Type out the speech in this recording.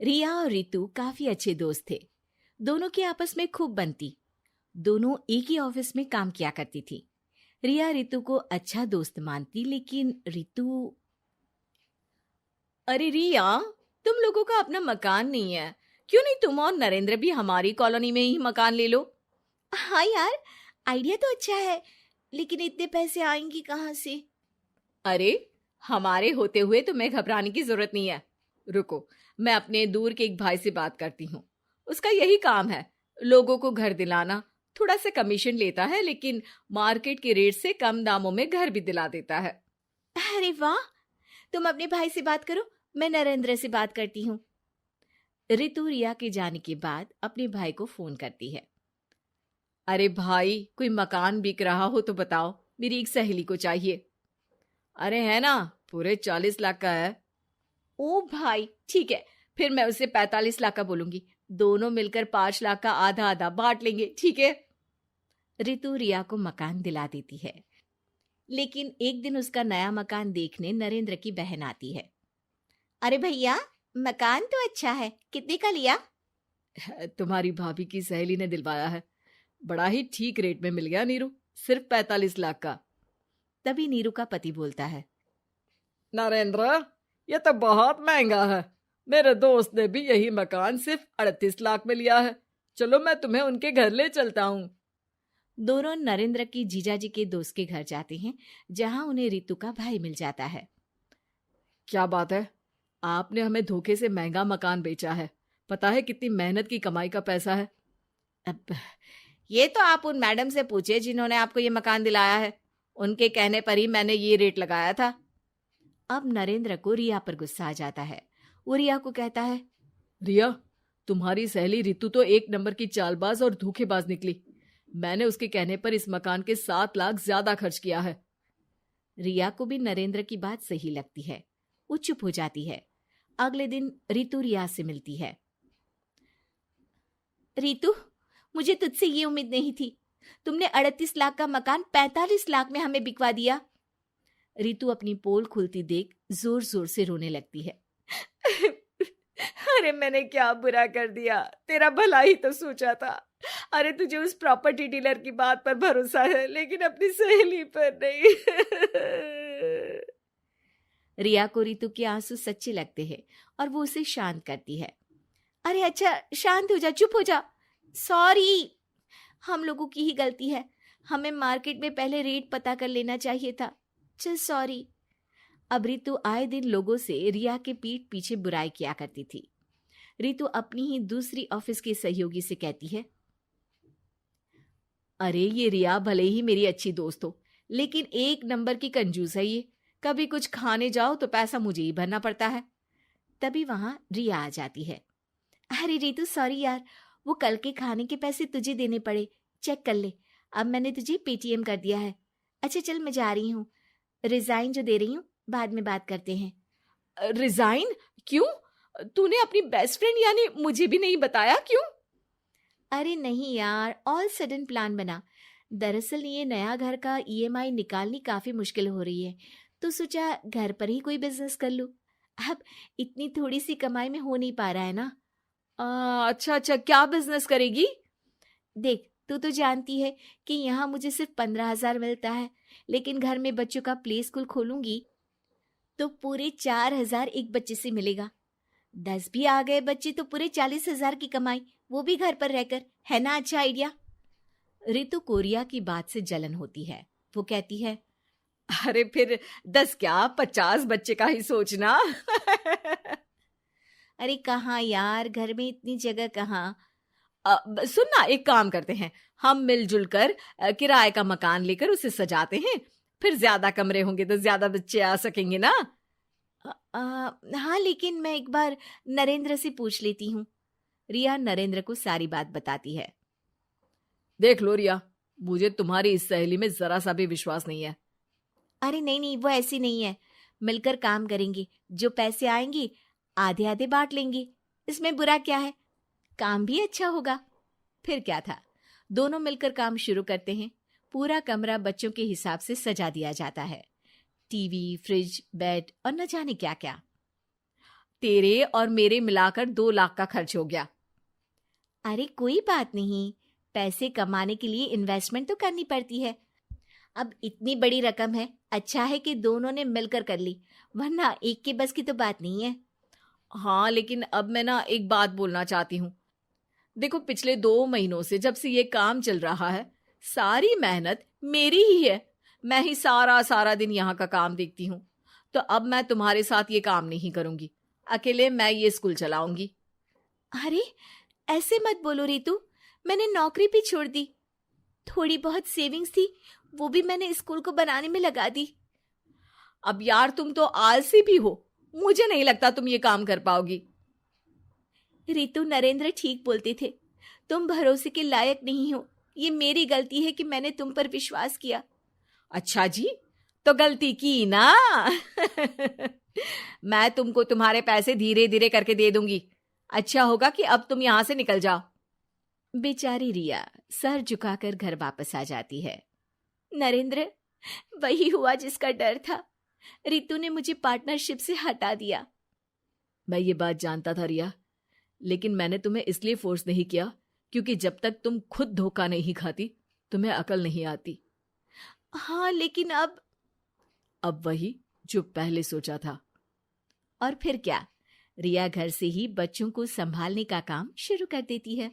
रिया और रितु काफी अच्छे दोस्त थे। दोनों की आपस में खूब बनती। दोनों एक ही ऑफिस में काम किया करती थी। रिया रितु को अच्छा दोस्त मानती, लेकिन रितु। अरे रिया, तुम लोगों का अपना मकान नहीं है, क्यों नहीं तुम और नरेंद्र भी हमारी कॉलोनी में ही मकान ले लो? हाँ यार, आइडिया तो अच्छा है, लेकिन इतने पैसे आएंगे कहाँ से? अरे, हमारे होते हुए तुम्हें घबराने की जरूरत नहीं है। रुको, मैं अपने दूर के एक भाई से बात करती हूँ। उसका यही काम है, लोगों को घर दिलाना। थोड़ा सा कमीशन लेता है, लेकिन मार्केट के रेट से कम दामों में घर भी दिला देता है। अरे वाह, तुम अपने भाई से बात करो, मैं नरेंद्र से बात करती हूँ। रितु रिया के जाने के बाद अपने भाई को फोन करती है। अरे भाई, कोई मकान बिक रहा हो तो बताओ, मेरी एक सहेली को चाहिए। अरे है ना, पूरे 40 लाख का है। ओ भाई, ठीक है, फिर मैं उसे 45 लाख का बोलूंगी। दोनों मिलकर 5 लाख का आधा आधा बांट लेंगे, ठीक है? रितु रिया को मकान दिला देती है। लेकिन एक दिन उसका नया मकान देखने नरेंद्र की बहन आती है। अरे भैया, मकान तो अच्छा है, कितने का लिया? तुम्हारी भाभी की सहेली ने दिलवाया है। बड़ा ही ठीक रेट में मिल गया नीरू, सिर्फ 45 लाख का। तभी नीरू का पति बोलता है। नरेंद्र, ये तो बहुत महंगा है। मेरे दोस्त ने भी यही मकान सिर्फ 38 लाख में लिया है। चलो, मैं तुम्हें उनके घर ले चलता हूँ। दोनों नरेंद्र की जीजाजी के दोस्त के घर जाते हैं, जहां उन्हें रितु का भाई मिल जाता है। क्या बात है, आपने हमें धोखे से महंगा मकान बेचा है। पता है कितनी मेहनत की कमाई का पैसा है? अब ये तो आप उन मैडम से पूछे जिन्होंने आपको ये मकान दिलाया है। उनके कहने पर ही मैंने ये रेट लगाया था। अब नरेंद्र को रिया पर गुस्सा आ जाता है। वो रिया को कहता है, रिया, तुम्हारी सहेली रितु तो एक नंबर की चालबाज और धोखेबाज निकली। मैंने उसके कहने पर इस मकान के 7 लाख ज्यादा खर्च किया है। रिया को भी नरेंद्र की बात सही लगती है। वो चुप हो जाती है। अगले दिन रितु रिया से मिलती है। रितु, मुझे तुझसे ये उम्मीद नहीं थी। तुमने 38 लाख का मकान 45 लाख में हमें बिकवा दिया। रितु अपनी पोल खुलती देख जोर जोर से रोने लगती है। अरे मैंने क्या बुरा कर दिया, तेरा भला ही तो सोचा था। अरे तुझे उस प्रॉपर्टी डीलर की बात पर भरोसा है, लेकिन अपनी सहेली पर नहीं। रिया को रितु के आंसू सच्चे लगते हैं और वो उसे शांत करती है। अरे अच्छा, शांत हो जा, चुप हो जा। सॉरी, हम लोगों की ही गलती है। हमें मार्केट में पहले रेट पता कर लेना चाहिए था। चल सॉरी। अब रितु आए दिन लोगों से रिया के पीठ पीछे बुराई किया करती थी। रितु अपनी ही दूसरी ऑफिस की सहयोगी से कहती है, अरे ये रिया भले ही मेरी अच्छी दोस्त हो, लेकिन एक नंबर की कंजूस है ये। कभी कुछ खाने जाओ तो पैसा मुझे ही भरना पड़ता है। तभी वहां रिया आ जाती है। अरे रितु, सॉरी यार, वो कल के खाने के पैसे तुझे देने पड़े। चेक कर ले, अब मैंने तुझे पेटीएम कर दिया है। अच्छा चल, मैं जा रही हूँ। रिजाइन जो दे रही हूँ, बाद में बात करते हैं। रिजाइन? क्यों? तूने अपनी बेस्ट फ्रेंड यानी मुझे भी नहीं बताया, क्यों? अरे नहीं यार, ऑल सडन प्लान बना। दरअसल ये नया घर का ईएमआई निकालनी काफी मुश्किल हो रही है, तो सोचा घर पर ही कोई बिजनेस कर लूं। अब इतनी थोड़ी सी कमाई में हो नहीं पा रहा है ना। अच्छा अच्छा, क्या बिजनेस करेगी? देख, तू तो जानती है कि यहाँ मुझे सिर्फ 15,000 मिलता है, लेकिन घर में बच्चों का प्ले स्कूल खोलूंगी तो पूरे 4,000 एक बच्चे से मिलेगा। 10 भी आ गए बच्चे तो पूरे 40,000 की कमाई, वो भी घर पर रहकर। है ना अच्छा आइडिया? रितु को रिया की बात से जलन होती है। वो कहती है, अरे फिर 10 क्या 50 बच्चे का ही सोचना। अरे कहाँ यार, घर में इतनी जगह कहाँ। सुन ना, एक काम करते हैं, हम मिलजुल कर किराए का मकान लेकर उसे सजाते हैं। फिर ज्यादा कमरे होंगे तो ज्यादा बच्चे आ सकेंगे ना। हाँ, लेकिन मैं एक बार नरेंद्र से पूछ लेती हूँ। रिया नरेंद्र को सारी बात बताती है। देख लो रिया, मुझे तुम्हारी इस सहेली में जरा सा भी विश्वास नहीं है। अरे नहीं नहीं, वो ऐसी नहीं है। मिलकर काम करेंगे, जो पैसे आएंगे आधे आधे बांट लेंगे। इसमें बुरा क्या है, काम भी अच्छा होगा। फिर क्या था, दोनों मिलकर काम शुरू करते हैं। पूरा कमरा बच्चों के हिसाब से सजा दिया जाता है। टीवी, फ्रिज, बेड और न जाने क्या क्या। तेरे और मेरे मिलाकर 2 लाख का खर्च हो गया। अरे कोई बात नहीं, पैसे कमाने के लिए इन्वेस्टमेंट तो करनी पड़ती है। अब इतनी बड़ी रकम है, अच्छा है कि दोनों ने मिलकर कर ली, वरना एक के बस की तो बात नहीं है। हाँ, लेकिन अब मैं ना एक बात बोलना चाहती हूँ। देखो, पिछले 2 महीनों से जब से ये काम चल रहा है, सारी मेहनत मेरी ही है। मैं ही सारा दिन यहाँ का काम देखती हूँ। तो अब मैं तुम्हारे साथ ये काम नहीं करूंगी। अकेले मैं ये स्कूल चलाऊंगी। अरे ऐसे मत बोलो रितु, मैंने नौकरी भी छोड़ दी। थोड़ी बहुत सेविंग्स थी, वो भी मैंने स्कूल को बनाने में लगा दी। अब यार, तुम तो आलसी भी हो। मुझे नहीं लगता तुम ये काम कर पाओगी। रितु, नरेंद्र ठीक बोलते थे, तुम भरोसे के लायक नहीं हो। ये मेरी गलती है कि मैंने तुम पर विश्वास किया। अच्छा जी, तो गलती की ना। मैं तुमको तुम्हारे पैसे धीरे धीरे करके दे दूंगी। अच्छा होगा कि अब तुम यहां से निकल जाओ। बेचारी रिया सर झुकाकर घर वापस आ जाती है। नरेंद्र, वही हुआ जिसका डर था। रितु ने मुझे पार्टनरशिप से हटा दिया। मैं ये बात जानता था रिया, लेकिन मैंने तुम्हें इसलिए फोर्स नहीं किया क्योंकि जब तक तुम खुद धोखा नहीं खाती, तुम्हें अकल नहीं आती। हाँ, लेकिन अब वही जो पहले सोचा था। और फिर क्या, रिया घर से ही बच्चों को संभालने का काम शुरू कर देती है।